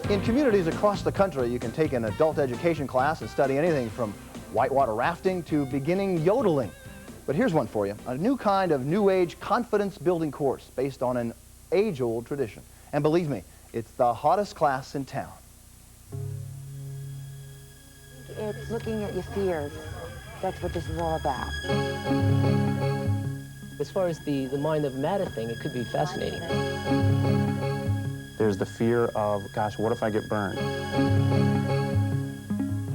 In communities across the country, you can take an adult education class and study anything from whitewater rafting to beginning yodeling. But here's one for you, a new kind of new age confidence building course based on an age-old tradition. And believe me, it's the hottest class in town. It's looking at your fears. That's what this is all about. As far as the mind of matter thing, it could be fascinating. There's the fear of, gosh, what if I get burned?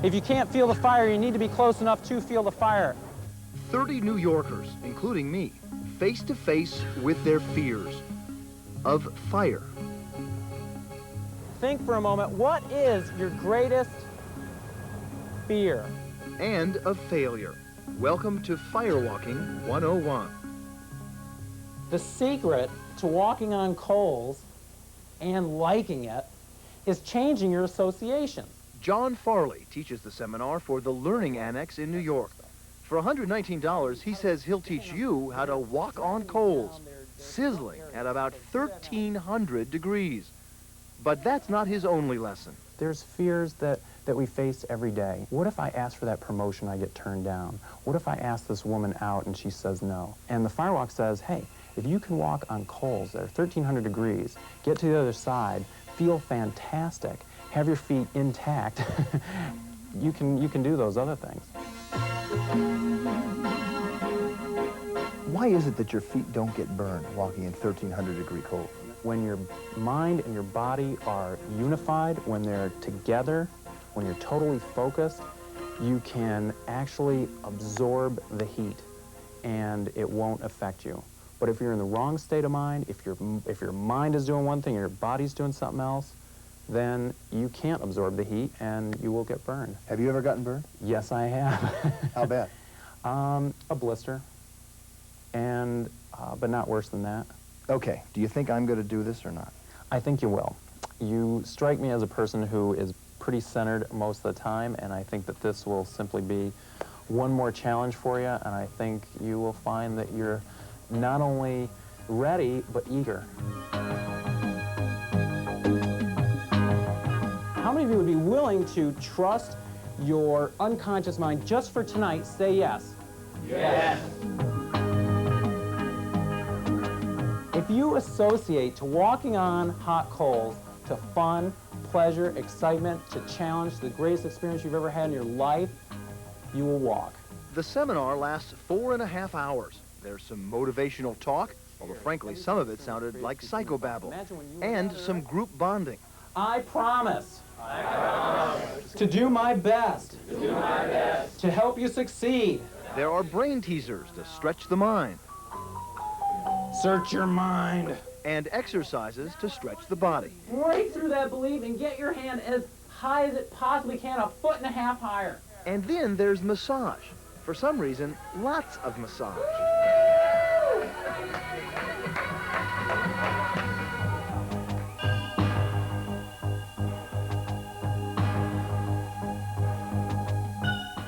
If you can't feel the fire, you need to be close enough to feel the fire. 30 New Yorkers, including me, face to face with their fears of fire. Think for a moment, what is your greatest fear? And of failure. Welcome to Firewalking 101. The secret to walking on coals and liking it is changing your association. John Farley teaches the seminar for the Learning Annex in New York. For $119, he says he'll teach you how to walk on coals, sizzling at about 1,300 degrees. But that's not his only lesson. There's fears that we face every day. What if I ask for that promotion, I get turned down? What if I ask this woman out and she says no? And the Firewalk says, hey, if you can walk on coals that are 1,300 degrees, get to the other side, feel fantastic, have your feet intact, you can do those other things. Why is it that your feet don't get burned walking in 1,300 degree cold? When your mind and your body are unified, when they're together, when you're totally focused, you can actually absorb the heat and it won't affect you. But if you're in the wrong state of mind, if your mind is doing one thing and your body's doing something else, then you can't absorb the heat and you will get burned. Have you ever gotten burned? Yes, I have. How bad? A blister, and but not worse than that. Okay, do you think I'm going to do this or not? I think you will. You strike me as a person who is pretty centered most of the time, and I think that this will simply be one more challenge for you, and I think you will find that you're not only ready, but eager. How many of you would be willing to trust your unconscious mind just for tonight? Say yes. Yes. If you associate to walking on hot coals to fun, pleasure, excitement, to challenge, the greatest experience you've ever had in your life, you will walk. The seminar lasts 4.5 hours. There's some motivational talk, although frankly some of it sounded like psychobabble, and some group bonding. I promise to do my best to help you succeed. There are brain teasers to stretch the mind. Search your mind. And exercises to stretch the body. Break through that belief and get your hand as high as it possibly can, 1.5 feet higher. And then there's massage. For some reason, lots of massage.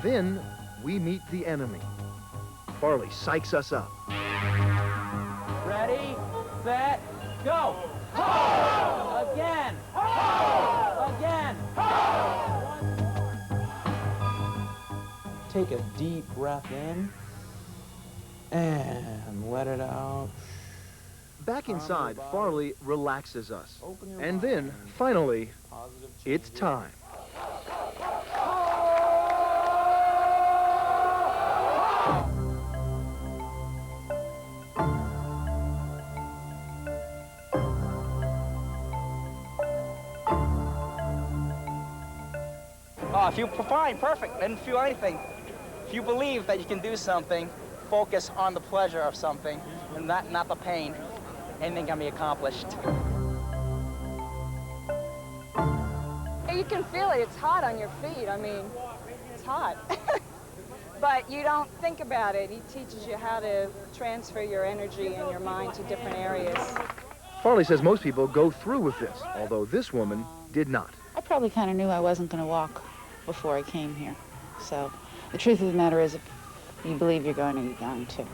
Then we meet the enemy. Farley psychs us up. Ready, set, go! Ho! Again! Ho! Again! Ho! Take a deep breath in and let it out. Back inside, Farley relaxes us. And then, finally, it's time. If you fine, perfect, didn't feel anything. If you believe that you can do something, focus on the pleasure of something and not the pain, anything can be accomplished. You can feel it. It's hot on your feet. I mean, it's hot. But you don't think about it. He teaches you how to transfer your energy and your mind to different areas. Farley says most people go through with this, although this woman did not. I probably kind of knew I wasn't going to walk before I came here. So the truth of the matter is, if you believe you're going to, you're going to.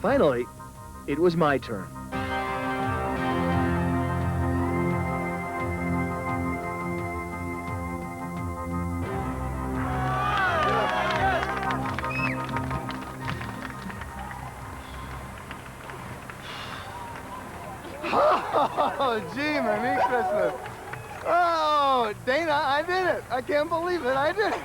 Finally, it was my turn. Oh, gee, Merry Christmas. Oh, Dana, I did it. I can't believe it. I did it.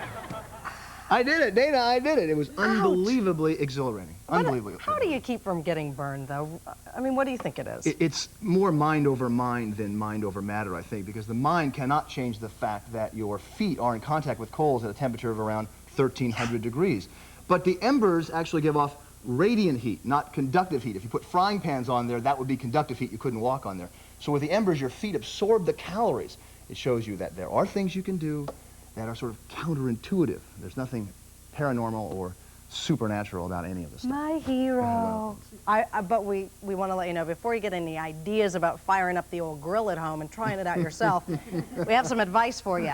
I did it, Dana, I did it. It was unbelievably exhilarating. Unbelievably. How do you keep from getting burned, though? I mean, what do you think it is? It's more mind over mind than mind over matter, I think, because the mind cannot change the fact that your feet are in contact with coals at a temperature of around 1,300 degrees. But the embers actually give off radiant heat, not conductive heat. If you put frying pans on there, that would be conductive heat. You couldn't walk on there. So with the embers, your feet absorb the calories. It shows you that there are things you can do that are sort of counterintuitive. There's nothing paranormal or supernatural about any of this stuff. My hero. But we want to let you know, before you get any ideas about firing up the old grill at home and trying it out yourself, we have some advice for you.